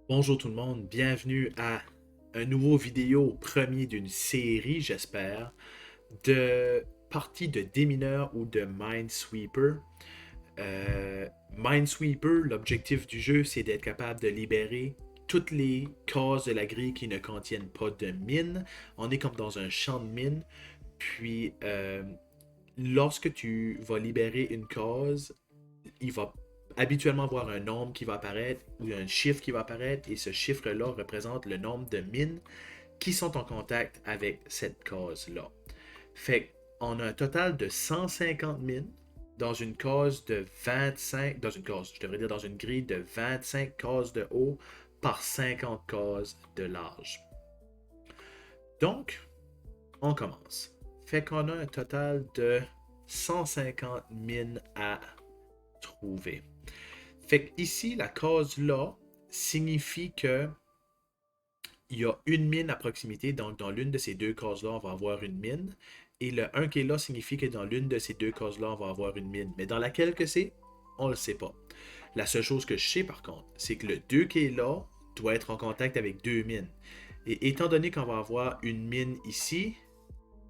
Bonjour tout le monde, bienvenue à un nouveau vidéo premier d'une série, j'espère, de partie de démineur ou de Minesweeper. Minesweeper, l'objectif du jeu, c'est d'être capable de libérer toutes les cases de la grille qui ne contiennent pas de mines. On est comme dans un champ de mines, puis lorsque tu vas libérer une case, il va habituellement avoir un nombre qui va apparaître ou un chiffre qui va apparaître et ce chiffre-là représente le nombre de mines qui sont en contact avec cette case-là. Fait qu'on a un total de 150 mines dans une case de 25, dans une case, je devrais dire dans une grille de 25 cases de haut par 50 cases de large. Donc, on commence. Fait qu'on a un total de 150 mines à trouver. Fait que ici, la case là signifie que il y a une mine à proximité. Donc, dans l'une de ces deux cases-là, on va avoir une mine. Et le 1 qui est là signifie que dans l'une de ces deux cases-là, on va avoir une mine. Mais dans laquelle que c'est, on ne le sait pas. La seule chose que je sais par contre, c'est que le 2 qui est là doit être en contact avec deux mines. Et étant donné qu'on va avoir une mine ici,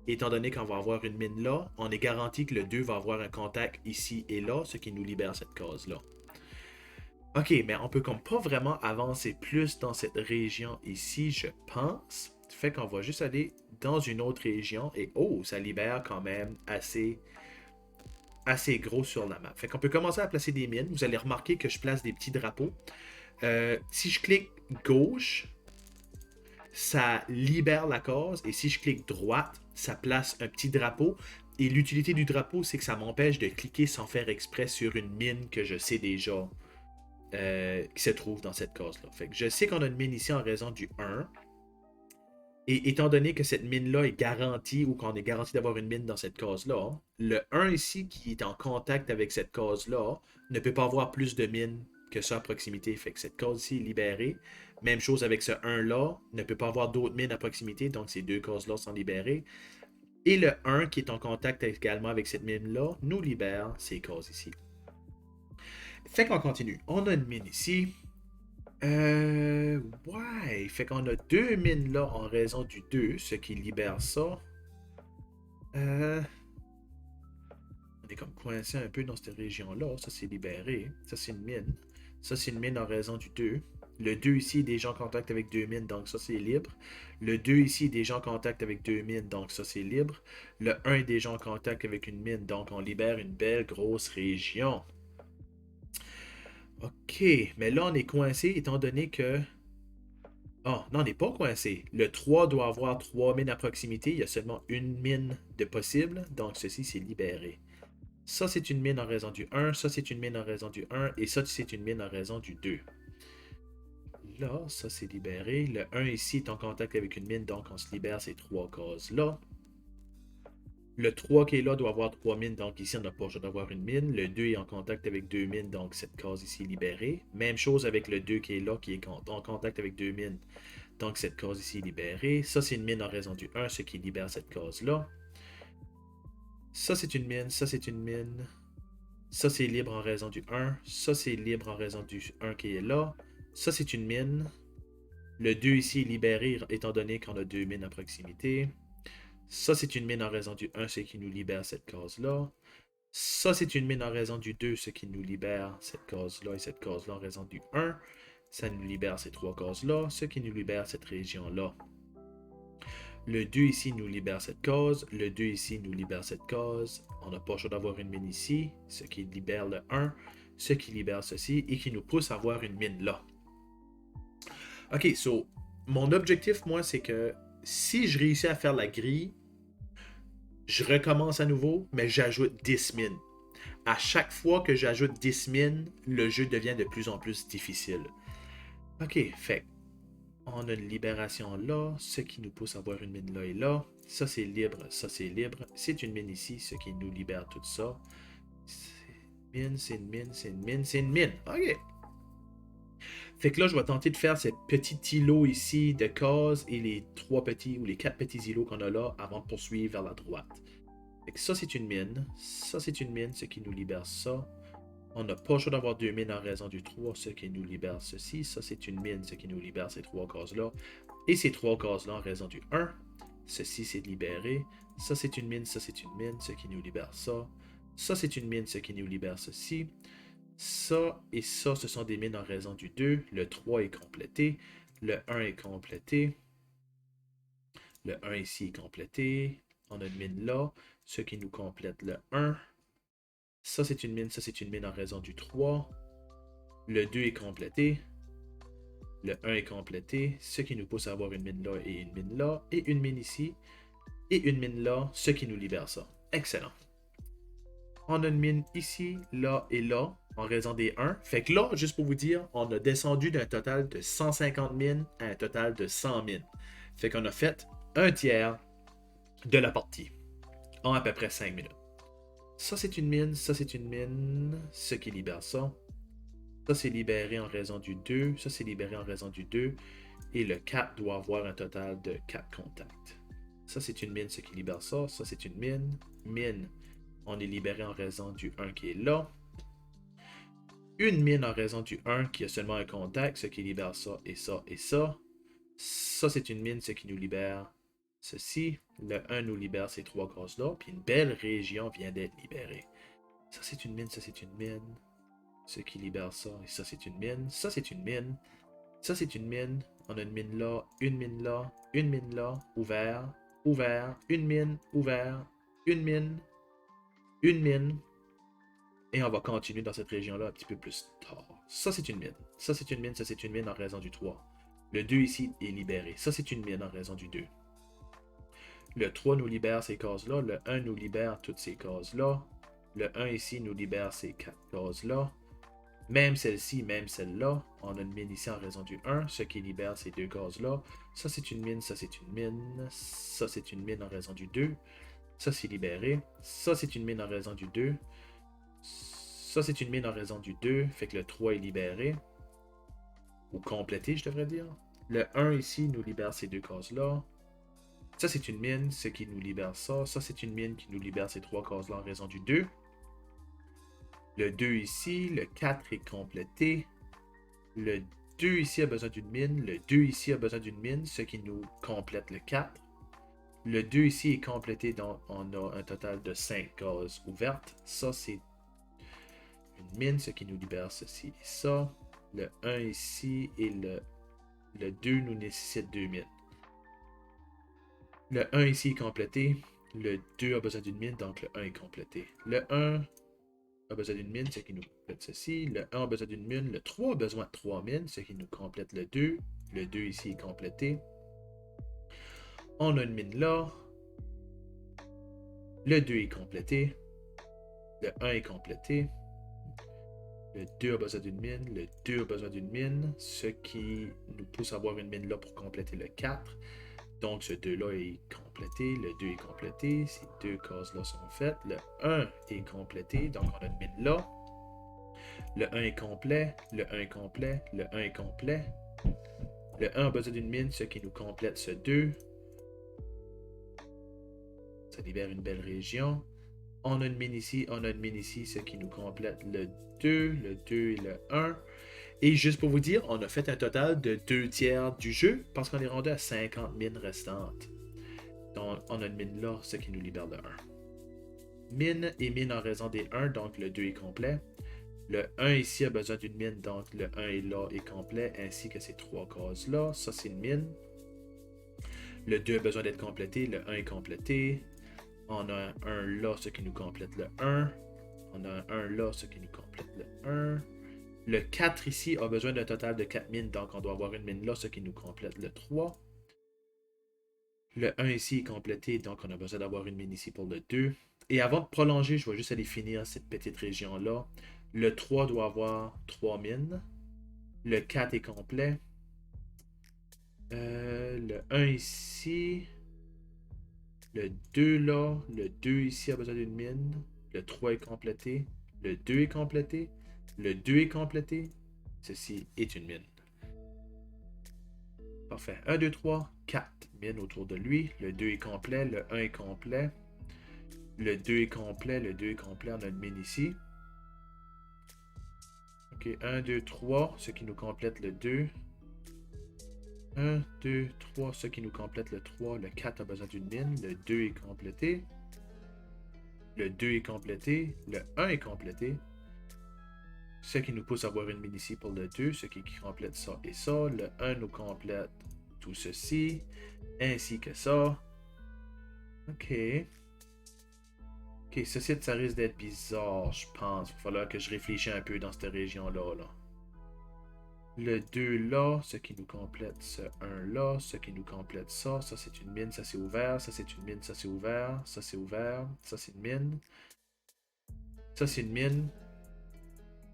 étant donné qu'on va avoir une mine là, on est garanti que le 2 va avoir un contact ici et là, ce qui nous libère cette case-là. Ok, mais on peut comme pas vraiment avancer plus dans cette région ici, je pense. Fait qu'on va juste aller dans une autre région et oh, ça libère quand même assez gros sur la map. Fait qu'on peut commencer à placer des mines. Vous allez remarquer que je place des petits drapeaux. Si je clique gauche, ça libère la case et si je clique droite, ça place un petit drapeau. Et l'utilité du drapeau, c'est que ça m'empêche de cliquer sans faire exprès sur une mine que je sais déjà qui se trouve dans cette case-là. Fait que je sais qu'on a une mine ici en raison du 1. Et étant donné que cette mine-là est garantie ou qu'on est garanti d'avoir une mine dans cette case-là, le 1 ici qui est en contact avec cette case-là ne peut pas avoir plus de mines que ça à proximité. Fait que cette case-ci est libérée. Même chose avec ce 1-là, ne peut pas avoir d'autres mines à proximité, donc ces deux cases-là sont libérées. Et le 1 qui est en contact également avec cette mine-là nous libère ces cases ici. Fait qu'on continue. On a une mine ici. Ouais. Fait qu'on a deux mines là en raison du 2, ce qui libère ça. Euh, on est comme coincé un peu dans cette région-là. Ça, c'est libéré. Ça, c'est une mine. Ça, c'est une mine en raison du 2. Le 2 ici est déjà en contact avec deux mines, donc ça, c'est libre. Le 2 ici est déjà en contact avec deux mines, donc ça, c'est libre. Le 1 est déjà en contact avec une mine, donc on libère une belle grosse région. Ok, mais là, on est coincé étant donné que ah, non, on n'est pas coincé. Le 3 doit avoir 3 mines à proximité. Il y a seulement une mine de possible. Donc, ceci, c'est libéré. Ça, c'est une mine en raison du 1. Ça, c'est une mine en raison du 1. Et ça, c'est une mine en raison du 2. Là, ça, c'est libéré. Le 1 ici est en contact avec une mine. Donc, on se libère ces trois cases-là. Le 3 qui est là doit avoir 3 mines. Donc, ici, on n'a pas besoin d'avoir une mine. Le 2 est en contact avec deux mines. Donc, cette case ici est libérée. Même chose avec le 2 qui est là, qui est en contact avec deux mines. Donc, cette case ici est libérée. Ça, c'est une mine en raison du 1, ce qui libère cette case-là. Ça, c'est une mine. Ça, c'est une mine. Ça, c'est libre en raison du 1. Ça, c'est libre en raison du 1 qui est là. Ça, c'est une mine. Le 2 ici est libéré étant donné qu'on a deux mines à proximité. Ça, c'est une mine en raison du 1, ce qui nous libère cette case-là. Ça, c'est une mine en raison du 2, ce qui nous libère cette case-là et cette case-là en raison du 1. Ça nous libère ces trois cases-là, ce qui nous libère cette région-là. Le 2 ici nous libère cette case. Le 2 ici nous libère cette case. On n'a pas le choix d'avoir une mine ici, ce qui libère le 1, ce qui libère ceci et qui nous pousse à avoir une mine là. Ok, so, mon objectif, moi, c'est que si je réussis à faire la grille, je recommence à nouveau, mais j'ajoute 10 mines. À chaque fois que j'ajoute 10 mines, le jeu devient de plus en plus difficile. Ok, fait on a une libération là, ce qui nous pousse à avoir une mine là et là. Ça c'est libre, ça c'est libre. C'est une mine ici, ce qui nous libère tout ça. C'est une mine, c'est une mine, c'est une mine, c'est une mine. Ok. Fait que là, je vais tenter de faire ce petit îlot ici de case et les trois petits ou les quatre petits îlots qu'on a là avant de poursuivre vers la droite. Fait que ça c'est une mine, ça c'est une mine, ce qui nous libère ça. On n'a pas le choix d'avoir 2 mines en raison du 3, ce qui nous libère ceci. Ça, c'est une mine, ce qui nous libère ces 3 cases-là. Et ces 3 cases-là en raison du 1. Ceci, c'est libéré. Ça, c'est une mine, ça, c'est une mine, ce qui nous libère ça. Ça, c'est une mine, ce qui nous libère ceci. Ça et ça, ce sont des mines en raison du 2. Le 3 est complété. Le 1 est complété. Le 1 ici est complété. On a une mine là, ce qui nous complète le 1. Ça, c'est une mine en raison du 3. Le 2 est complété. Le 1 est complété, ce qui nous pousse à avoir une mine là et une mine là, et une mine ici, et une mine là, ce qui nous libère ça. Excellent. On a une mine ici, là et là, en raison des 1. Fait que là, juste pour vous dire, on a descendu d'un total de 150 mines à un total de 100 mines. Fait qu'on a fait un tiers de la partie en à peu près 5 minutes. Ça, c'est une mine, ça, c'est une mine, ce qui libère ça. Ça, c'est libéré en raison du 2. Ça, c'est libéré en raison du 2. Et le 4 doit avoir un total de 4 contacts. Ça, c'est une mine, ce qui libère ça. Ça, c'est une mine. Mine, on est libéré en raison du 1 qui est là. Une mine en raison du 1 qui a seulement un contact, ce qui libère ça et ça et ça. Ça, c'est une mine, ce qui nous libère ceci. Le 1 nous libère ces 3 cases-là. Puis une belle région vient d'être libérée. Ça, c'est une mine, ça, c'est une mine. Ce qui libère ça. Et ça, c'est une mine. Ça, c'est une mine. Ça, c'est une mine. On a une mine là, une mine là, une mine là. Ouvert, ouvert, une mine, ouvert, une mine, une mine. Et on va continuer dans cette région-là un petit peu plus tard. Ça, c'est une mine. Ça, c'est une mine. Ça, c'est une mine en raison du 3. Le 2 ici est libéré. Ça, c'est une mine en raison du 2. Le 3 nous libère ces cases-là. Le 1 nous libère toutes ces cases-là. Le 1 ici nous libère ces 4 cases-là. Même celle-ci, même celle-là, on a une mine ici en raison du 1, ce qui libère ces 2 cases-là. Ça, c'est une mine, ça, c'est une mine. Ça, c'est une mine en raison du 2. Ça, c'est libéré. Ça, c'est une mine en raison du 2. Ça, c'est une mine en raison du 2. Fait que le 3 est libéré. Ou complété, je devrais dire. Le 1 ici nous libère ces 2 cases-là. Ça, c'est une mine, ce qui nous libère ça. Ça, c'est une mine qui nous libère ces 3 cases-là en raison du 2. Le 2 ici, le 4 est complété. Le 2 ici a besoin d'une mine. Le 2 ici a besoin d'une mine, ce qui nous complète le 4. Le 2 ici est complété, donc on a un total de 5 cases ouvertes. Ça, c'est une mine, ce qui nous libère ceci et ça. Le 1 ici et le 2 nous nécessitent 2 mines. Le 1 ici est complété. Le 2 a besoin d'une mine, donc le 1 est complété. Le 1 a besoin d'une mine, ce qui nous complète ceci. Le 1 a besoin d'une mine. Le 3 a besoin de 3 mines, ce qui nous complète le 2. Le 2 ici est complété. On a une mine là. Le 2 est complété. Le 1 est complété. Le 2 a besoin d'une mine. Le 2 a besoin d'une mine, ce qui nous pousse à avoir une mine là pour compléter le 4. Donc ce 2-là est complété. Le 2 est complété. Ces 2 cases-là sont faites. Le 1 est complété. Donc on a une mine là. Le 1 est complet. Le 1 est complet. Le 1 est complet. Le 1 a besoin d'une mine, ce qui nous complète ce 2. Ça libère une belle région. On a une mine ici, on a une mine ici, ce qui nous complète le 2 et le 1. Et juste pour vous dire, on a fait un total de 2 tiers du jeu parce qu'on est rendu à 50 mines restantes. Donc on a une mine là, ce qui nous libère le 1. Mine et mine en raison des 1, donc le 2 est complet. Le 1 ici a besoin d'une mine, donc le 1 est là est complet, ainsi que ces 3 cases-là. Ça, c'est une mine. Le 2 a besoin d'être complété, le 1 est complété. On a un 1 là, ce qui nous complète le 1. On a un 1 là, ce qui nous complète le 1. Le 4 ici a besoin d'un total de 4 mines, donc on doit avoir une mine là, ce qui nous complète le 3. Le 1 ici est complété, donc on a besoin d'avoir une mine ici pour le 2. Et avant de prolonger, je vais juste aller finir cette petite région-là. Le 3 doit avoir 3 mines. Le 4 est complet. Le 1 ici. Le 2 là. Le 2 ici a besoin d'une mine. Le 3 est complété. Le 2 est complété. Le 2 est complété. Ceci est une mine. Parfait. 1, 2, 3, 4 mines autour de lui. Le 2 est complet. Le 1 est complet. Le 2 est complet. Le 2 est complet. On a une mine ici. Ok, 1, 2, 3, ce qui nous complète le 2. 1, 2, 3, ce qui nous complète le 3. Le 4 a besoin d'une mine. Le 2 est complété. Le 2 est complété. Le 1 est complété. Ce qui nous pousse à avoir une mine ici pour le 2. Ce qui complète ça et ça. Le 1 nous complète tout ceci. Ainsi que ça. Ok. Ok, ceci, ça risque d'être bizarre, je pense. Il va falloir que je réfléchisse un peu dans cette région-là. Là. Le 2 là, ce qui nous complète ce 1 là, ce qui nous complète ça. Ça, c'est une mine, ça c'est ouvert. Ça, c'est une mine, ça c'est ouvert. Ça, c'est ouvert. Ça, c'est une mine. Ça, c'est une mine.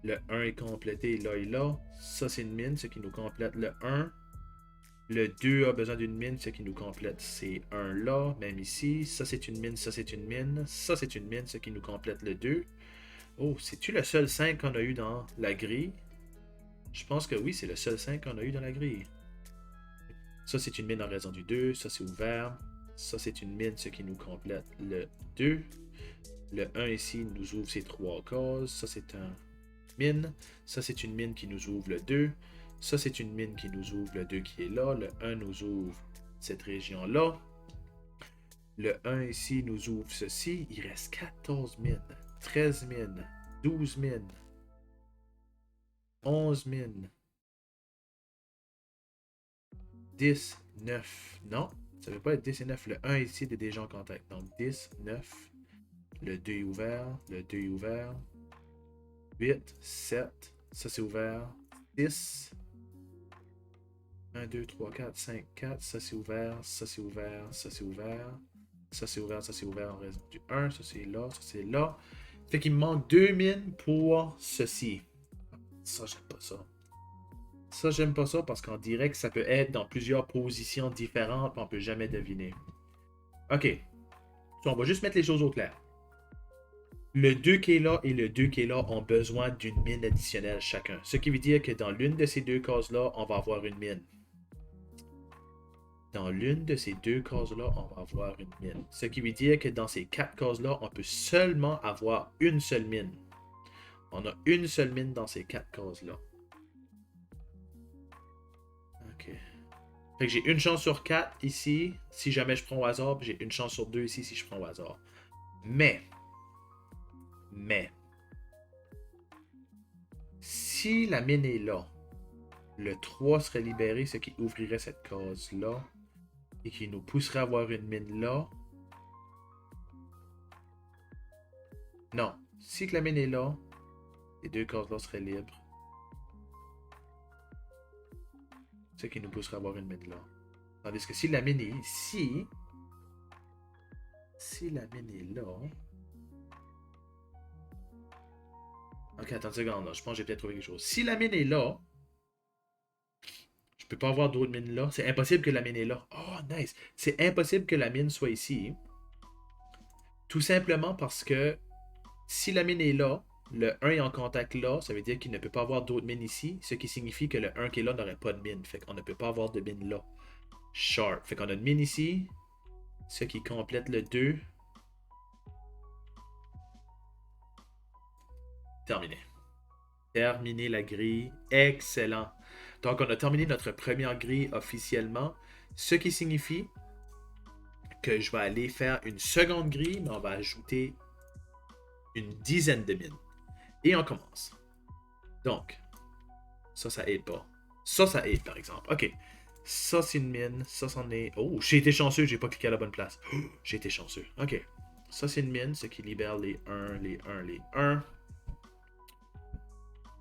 Le 1 est complété là et là. Ça, c'est une mine, ce qui nous complète le 1. Le 2 a besoin d'une mine, ce qui nous complète c'est 1 là, même ici. Ça, c'est une mine, ça, c'est une mine. Ça, c'est une mine, ce qui nous complète le 2. Oh, c'est-tu le seul 5 qu'on a eu dans la grille? Je pense que oui, c'est le seul 5 qu'on a eu dans la grille. Ça, c'est une mine en raison du 2. Ça, c'est ouvert. Ça, c'est une mine, ce qui nous complète le 2. Le 1 ici nous ouvre ces 3 cases. Ça, c'est un mine. Ça, c'est une mine qui nous ouvre le 2. Ça, c'est une mine qui nous ouvre le 2 qui est là. Le 1 nous ouvre cette région-là. Le 1 ici nous ouvre ceci. Il reste 14 mines, 13 mines, 12 mines, 11 mines, 10, 9. Non, ça ne veut pas être 10 et 9. Le 1 ici est déjà en contact. Donc 10, 9. Le 2 est ouvert. Le 2 est ouvert. 8, 7. Ça c'est ouvert. 10. 1, 2, 3, 4, 5, 4. Ça c'est ouvert. Ça c'est ouvert. Ça c'est ouvert. Ça c'est ouvert. Ça c'est ouvert en raison du 1. Ça c'est là. Ça c'est là. Fait qu'il me manque 2 mines pour ceci. Ça, j'aime pas ça. Ça, j'aime pas ça parce qu'en direct, ça peut être dans plusieurs positions différentes, on peut jamais deviner. Ok. On va juste mettre les choses au clair. Le 2 qui est là et le 2 qui est là ont besoin d'une mine additionnelle chacun. Ce qui veut dire que dans l'une de ces deux cases-là, on va avoir une mine. Dans l'une de ces deux cases-là, on va avoir une mine. Ce qui veut dire que dans ces 4 cases-là, on peut seulement avoir une seule mine. On a une seule mine dans ces 4 cases-là. Ok. Fait que j'ai une chance sur 4 ici, si jamais je prends au hasard, puis j'ai une chance sur 2 ici si je prends au hasard. Mais, si la mine est là, le 3 serait libéré, ce qui ouvrirait cette case-là, et qui nous pousserait à avoir une mine là. Non, si que la mine est là, les deux cases-là seraient libres. Ce qui nous pousserait à avoir une mine là. Tandis que si la mine est ici, si la mine est là... Ok, attends une seconde, là. Je pense que j'ai peut-être trouvé quelque chose. Si la mine est là, je peux pas avoir d'autres mines là. C'est impossible que la mine est là. Oh, nice. C'est impossible que la mine soit ici. Tout simplement parce que si la mine est là, le 1 est en contact là, ça veut dire qu'il ne peut pas avoir d'autres mines ici, ce qui signifie que le 1 qui est là n'aurait pas de mine. Fait qu'on ne peut pas avoir de mine là. Sharp. Fait qu'on a une mine ici, ce qui complète le 2. Terminé. Terminé la grille. Excellent. Donc, on a terminé notre première grille officiellement, ce qui signifie que je vais aller faire une seconde grille, mais on va ajouter une dizaine de mines. Et on commence. Donc, ça aide pas. Ça aide, par exemple. OK. Ça, c'est une mine. Ça, c'en est... Oh, j'ai été chanceux, j'ai pas cliqué à la bonne place. Oh, j'ai été chanceux. OK. Ça, c'est une mine, ce qui libère les 1, les 1, les 1.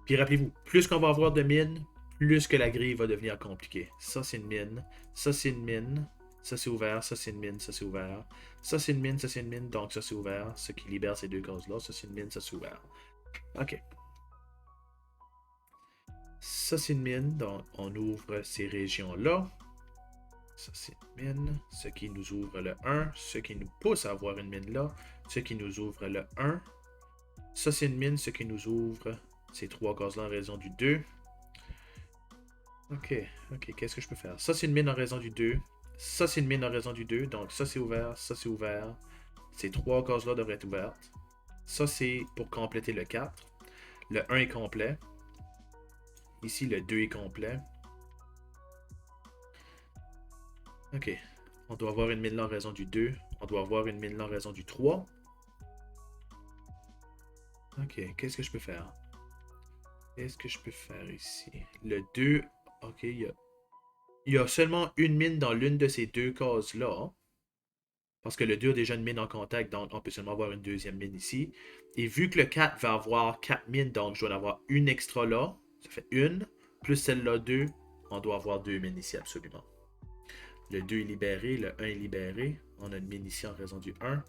Puis rappelez-vous, plus qu'on va avoir de mines, plus que la grille va devenir compliquée. Ça, c'est une mine. Ça, c'est une mine. Ça, c'est ouvert. Ça, c'est une mine. Ça, c'est ouvert. Ça, c'est une mine. Ça, c'est une mine. Donc, ça, c'est ouvert. Ce qui libère ces deux cases-là. Ça, c'est une mine. Ça, c'est ouvert. OK. Ça, c'est une mine. Donc, on ouvre ces régions-là. Ça, c'est une mine. Ce qui nous ouvre le 1. Ce qui nous pousse à avoir une mine là. Ce qui nous ouvre le 1. Ça, c'est une mine. Ce qui nous ouvre ces trois cases-là en raison du 2. Ok, qu'est-ce que je peux faire? Ça, c'est une mine en raison du 2. Ça, c'est une mine en raison du 2. Donc, ça, c'est ouvert. Ça, c'est ouvert. Ces trois cases-là devraient être ouvertes. Ça, c'est pour compléter le 4. Le 1 est complet. Ici, le 2 est complet. Ok. On doit avoir une mine là en raison du 2. On doit avoir une mine là en raison du 3. Ok, qu'est-ce que je peux faire? Qu'est-ce que je peux faire ici? Le 2, ok, il y a seulement une mine dans l'une de ces deux cases-là. Parce que le 2 a déjà une mine en contact, donc on peut seulement avoir une deuxième mine ici. Et vu que le 4 va avoir 4 mines, donc je dois en avoir une extra là. Ça fait une. Plus celle-là 2. On doit avoir 2 mines ici absolument. Le 2 est libéré, le 1 est libéré. On a une mine ici en raison du 1.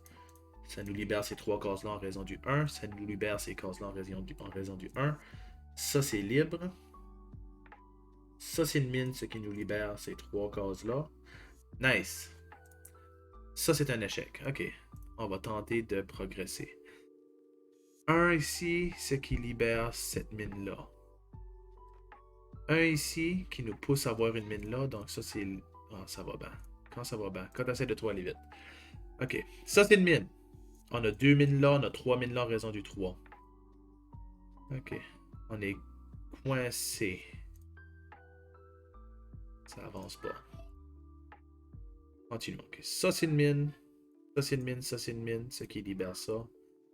Ça nous libère ces 3 cases-là en raison du 1. Ça nous libère ces cases-là en raison du 1. Ça, c'est libre. Ça, c'est une mine, ce qui nous libère ces 3 cases-là. Nice. Ça, c'est un échec. Ok. On va tenter de progresser. 1 ici, ce qui libère cette mine-là. 1 ici, qui nous pousse à avoir une mine là. Donc ça, c'est... Ah, ça va bien. Quand ça va bien. Quand tu essaies de trop aller vite. Ok. Ça, c'est une mine. On a 2 mines là. On a 3 mines là en raison du 3. Ok. On est coincé. Ça avance pas. Continuons. Ok. Ça, c'est une mine. Ça, c'est une mine. Ça, c'est une mine. Ce qui libère ça.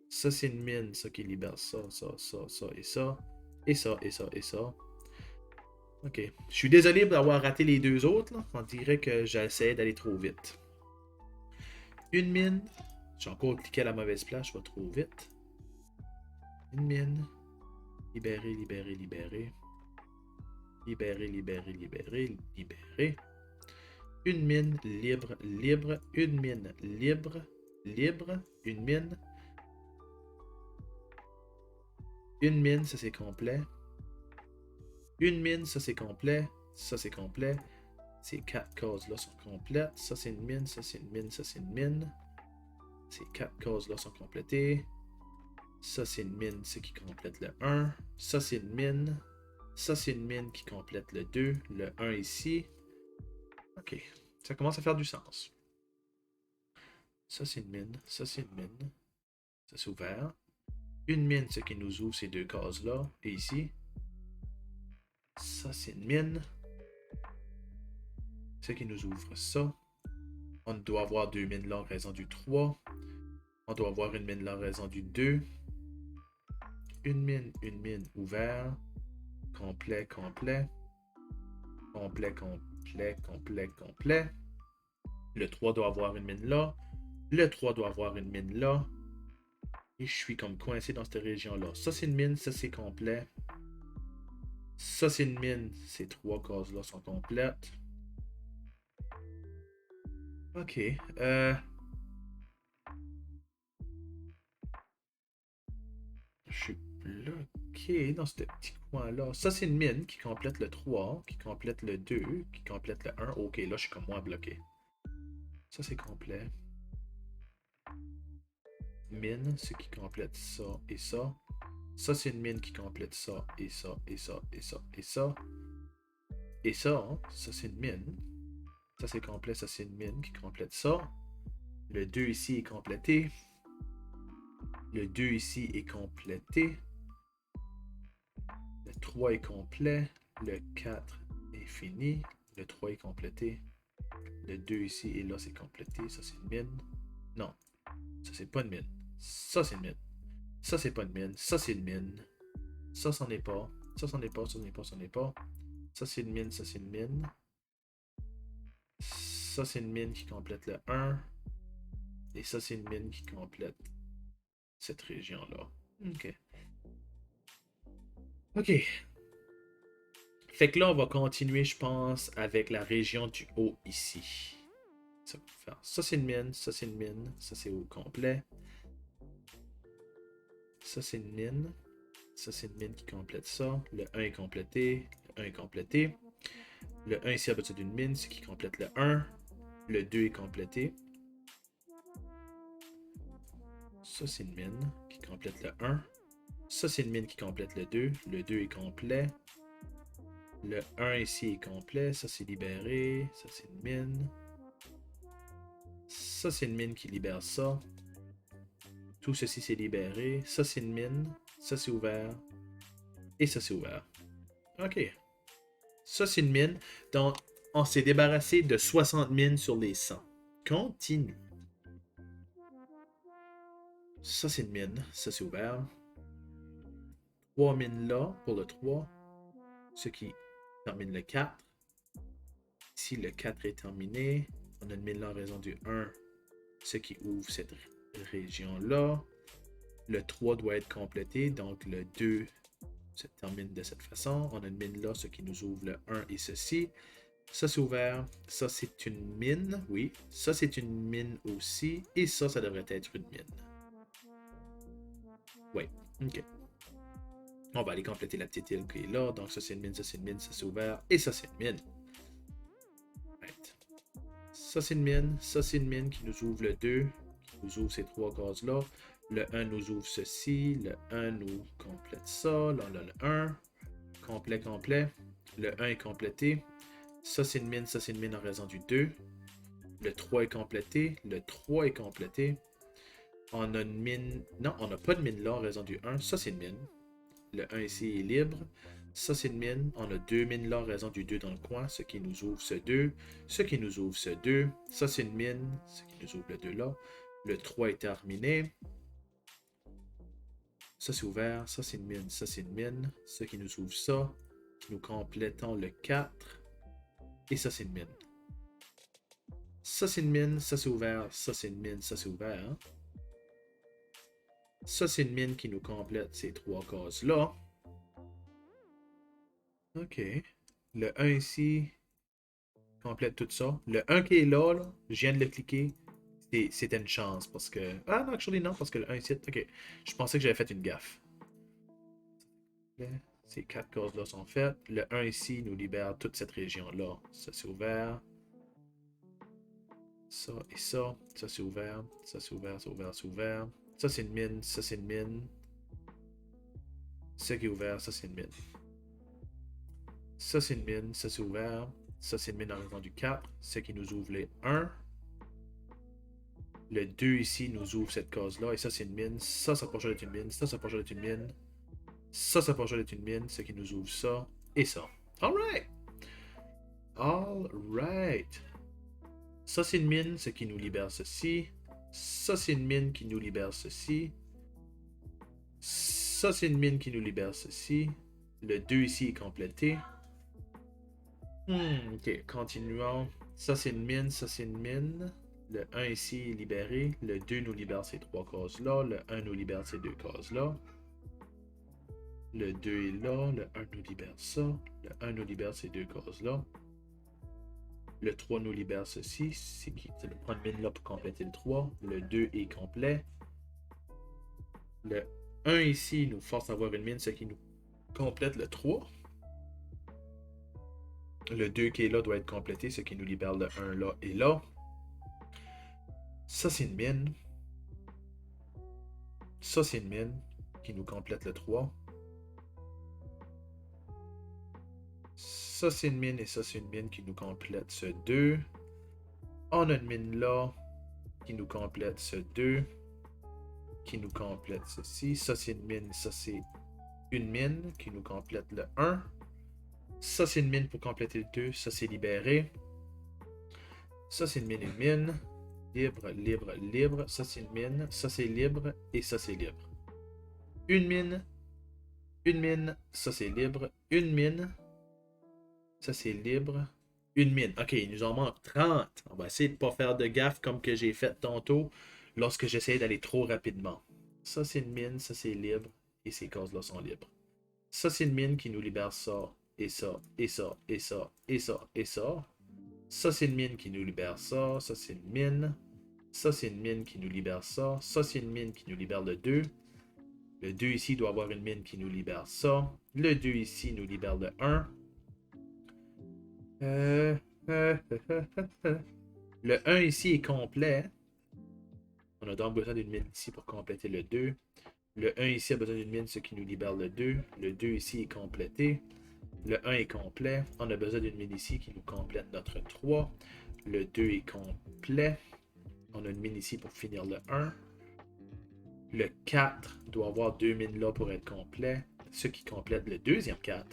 Ça, c'est une mine. Ce qui libère ça, ça, ça et ça. Et ça, et ça, et ça. Ok. Je suis désolé d'avoir raté les deux autres. Là. On dirait que j'essaie d'aller trop vite. Une mine. J'ai encore cliqué à la mauvaise place. Je vais trop vite. Une mine. Libérer, libérer, libérer. Libérer, libérer, libérer, libérer. Une mine libre, libre. Une mine libre, libre. Une mine. Une mine, ça c'est complet. Une mine, ça c'est complet. Ça c'est complet. Ces 4 cases-là sont complètes. Ça c'est une mine, ça c'est une mine, ça c'est une mine. Ces 4 cases-là sont complétées. Ça c'est une mine, ce qui complète le 1. Ça c'est une mine. Ça c'est une mine qui complète le 2. Le 1 ici. Ok. Ça commence à faire du sens. Ça c'est une mine. Ça c'est une mine. Ça c'est ouvert. Une mine, ce qui nous ouvre ces deux cases-là. Et ici. Ça c'est une mine. Ce qui nous ouvre ça. On doit avoir 2 mines là en raison du 3. On doit avoir une mine là en raison du 2. Une mine ouvert. Complet, complet. Complet, complet, complet, complet. Le 3 doit avoir une mine là. Le 3 doit avoir une mine là. Et je suis comme coincé dans cette région-là. Ça, c'est une mine. Ça, c'est complet. Ça, c'est une mine. Ces 3 cases-là sont complètes. Ok. Je suis bloqué dans ce petit coin-là. Ça, c'est une mine qui complète le 3, qui complète le 2, qui complète le 1. Ok, là, je suis comme moi bloqué. Ça, c'est complet. Mine, ce qui complète ça et ça. Ça, c'est une mine qui complète ça et ça et ça et ça et ça. Et ça, hein, ça, c'est une mine. Ça, c'est complet. Ça, c'est une mine qui complète ça. Le 2 ici est complété. Le 2 ici est complété. Le 3 est complet. Le 4 est fini. Le 3 est complété. Le 2 ici et là, c'est complété. Ça, c'est une mine. Non. Ça, c'est pas une mine. Ça, c'est une mine. Ça, c'est pas une mine. Ça, c'est une mine. Ça, c'en est pas. Ça, c'en est pas. Ça, c'en est pas. Ça, c'en est pas. Ça, c'est une mine. Ça, c'est une mine. Ça, c'est une mine qui complète le 1. Et ça, c'est une mine qui complète cette région-là. Ok. Ok. Fait que là, on va continuer, je pense, avec la région du haut ici. Ça, ça c'est une mine, ça c'est une mine, ça c'est au complet. Ça c'est une mine. Ça c'est une mine qui complète ça. Le 1 est complété. Le 1 est complété. Le 1 ici à partir d'une mine, ce qui complète le 1. Le 2 est complété. Ça c'est une mine qui complète le 1. Ça c'est une mine qui complète le 2. Le 2 est complet. Le 1 ici est complet. Ça c'est libéré. Ça c'est une mine. Ça c'est une mine qui libère ça. Tout ceci c'est libéré. Ça c'est une mine. Ça c'est ouvert. Et ça c'est ouvert. OK. Ça, c'est une mine. Donc, on s'est débarrassé de 60 mines sur les 100. Continue. Ça, c'est une mine. Ça, c'est ouvert. 3 mines là pour le 3. Ce qui termine le 4. Si le 4 est terminé, on a une mine là en raison du 1. Ce qui ouvre cette région-là. Le 3 doit être complété. Donc, le 2 se termine de cette façon. On a une mine là, ce qui nous ouvre le 1 et ceci. Ça, c'est ouvert. Ça, c'est une mine. Oui. Ça, c'est une mine aussi. Et ça devrait être une mine. Oui. OK. On va aller compléter la petite île qui est là. Donc, ça, c'est une mine. Ça, c'est une mine. Ça, c'est ouvert. Et ça, c'est une mine. Right. Ça, c'est une mine. Ça, c'est une mine qui nous ouvre le 2. Qui nous ouvre ces 3 gaz-là. Le 1 nous ouvre ceci. Le 1 nous complète ça. Là, on a le 1. Complet, complet. Le 1 est complété. Ça, c'est une mine en raison du 2. Le 3 est complété. Le 3 est complété. On a une mine... Non, on n'a pas de mine là en raison du 1. Ça, c'est une mine. Le 1 ici est libre. Ça, c'est une mine. On a 2 mines là en raison du 2 dans le coin. Ce qui nous ouvre ce 2. Ce qui nous ouvre ce 2. Ça, c'est une mine. Ce qui nous ouvre le 2 là. Le 3 est terminé. Ça, c'est ouvert. Ça, c'est une mine. Ça, c'est une mine. Ce qui nous ouvre ça. Nous complétons le 4. Et ça, c'est une mine. Ça, c'est une mine. Ça, c'est ouvert. Ça, c'est une mine. Ça, c'est ouvert. Hein? Ça, c'est une mine qui nous complète ces 3 cases-là. OK. Le 1 ici complète tout ça. Le 1 qui est là, je viens de le cliquer. C'était une chance parce que... Ah non, actually non, parce que le 1 ici... OK. Je pensais que j'avais fait une gaffe. Ces 4 cases-là sont faites. Le 1 ici nous libère toute cette région-là. Ça, c'est ouvert. Ça et ça. Ça, c'est ouvert. Ça, c'est ouvert, c'est ouvert, c'est ouvert. Ça, c'est une mine. Ça, c'est une mine. Ça qui est ouvert, ça, c'est une mine. Ça, c'est une mine. Ça, c'est ouvert. Ça, c'est une mine en raison du 4. Ce qui nous ouvre les 1. Le 2 ici nous ouvre cette case-là. Et ça, c'est une mine. Ça peut être une mine. Ça peut être une mine. Ça peut être une mine. Ce qui nous ouvre ça. Et ça. Alright. Alright. Ça, c'est une mine. Ce qui nous libère ceci. Ça, c'est une mine qui nous libère ceci. Ça, c'est une mine qui nous libère ceci. Le 2 ici est complété. Ok, continuons. Ça, c'est une mine. Ça, c'est une mine. Le 1 ici est libéré. Le 2 nous libère ces 3 cases-là. Le 1 nous libère ces 2 cases-là. Le 2 est là. Le 1 nous libère ça. Le 1 nous libère ces 2 cases-là. Le 3 nous libère ceci. C'est de prendre une mine là pour compléter le 3. Le 2 est complet. Le 1 ici nous force à avoir une mine, ce qui nous complète le 3. Le 2 qui est là doit être complété, ce qui nous libère le 1 là et là. Ça, c'est une mine. Ça, c'est une mine qui nous complète le 3. Ça, c'est une mine et ça, c'est une mine qui nous complète ce 2. On a une mine là qui nous complète ce 2. Qui nous complète ceci. Ça, c'est une mine. Ça, c'est une mine qui nous complète le 1. Ça, c'est une mine pour compléter le 2. Ça, c'est libéré. Ça, c'est une mine. Libre, libre, libre. Ça, c'est une mine. Ça, c'est libre. Et ça, c'est libre. Une mine. Une mine. Ça, c'est libre. Une mine. Ça, c'est libre. Une mine. OK, il nous en manque 30. On va essayer de ne pas faire de gaffe comme que j'ai fait tantôt lorsque j'essayais d'aller trop rapidement. Ça, c'est une mine. Ça, c'est libre. Et ces cases-là sont libres. Ça, c'est une mine qui nous libère ça. Et ça. Et ça. Et ça. Et ça. Et ça. Ça, c'est une mine qui nous libère ça. Ça, c'est une mine. Ça, c'est une mine qui nous libère ça. Ça, c'est une mine qui nous libère le 2. Le 2 ici doit avoir une mine qui nous libère ça. Le 2 ici nous libère le 1. Le 1 ici est complet. On a donc besoin d'une mine ici pour compléter le 2. Le 1 ici a besoin d'une mine, ce qui nous libère le 2. Le 2 ici est complété. Le 1 est complet. On a besoin d'une mine ici qui nous complète notre 3. Le 2 est complet. On a une mine ici pour finir le 1. Le 4 doit avoir 2 mines là pour être complet. Ce qui complète le deuxième 4.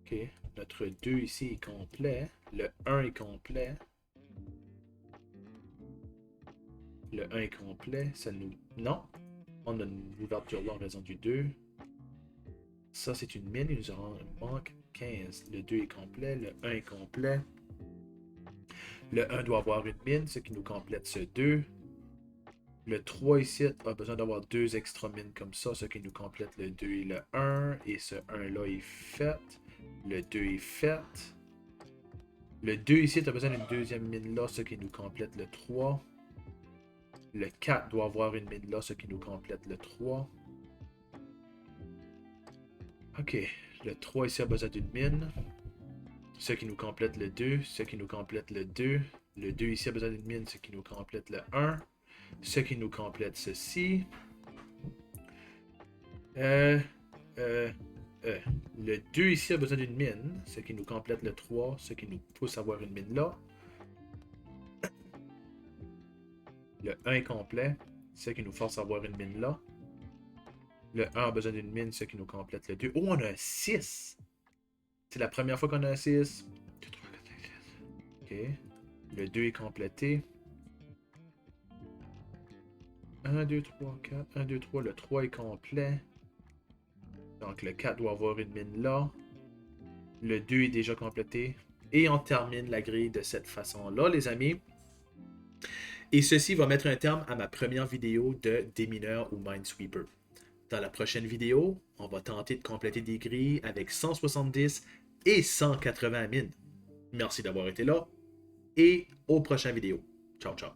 OK. Notre 2 ici est complet. Le 1 est complet. Le 1 est complet. Ça nous... Non. On a une ouverture là en raison du 2. Ça, c'est une mine. Il nous en manque 15. Le 2 est complet. Le 1 est complet. Le 1 doit avoir une mine, ce qui nous complète ce 2. Le 3 ici a besoin d'avoir 2 extra mines comme ça, ce qui nous complète le 2 et le 1. Et ce 1-là est fait. Le 2 est fait. Le 2 ici a besoin d'une deuxième mine là, ce qui nous complète le 3. Le 4 doit avoir une mine là, ce qui nous complète le 3. Ok, le 3 ici a besoin d'une mine. Ce qui nous complète le 2, ce qui nous complète le 2. Le 2 ici a besoin d'une mine, ce qui nous complète le 1. Ce qui nous complète ceci. Le 2 ici a besoin d'une mine, ce qui nous complète le 3, ce qui nous pousse à avoir une mine là. Le 1 est complet, ce qui nous force à avoir une mine là. Le 1 a besoin d'une mine, ce qui nous complète le 2. Oh, on a un 6! C'est la première fois qu'on a un 6. Ok. Le 2 est complété. 1, 2, 3, 4. 1, 2, 3. Le 3 est complet. Donc le 4 doit avoir une mine là. Le 2 est déjà complété. Et on termine la grille de cette façon-là, les amis. Et ceci va mettre un terme à ma première vidéo de démineur ou Minesweeper. Dans la prochaine vidéo, on va tenter de compléter des grilles avec 170 et 180 mines. Merci d'avoir été là et aux prochaines vidéos. Ciao, ciao.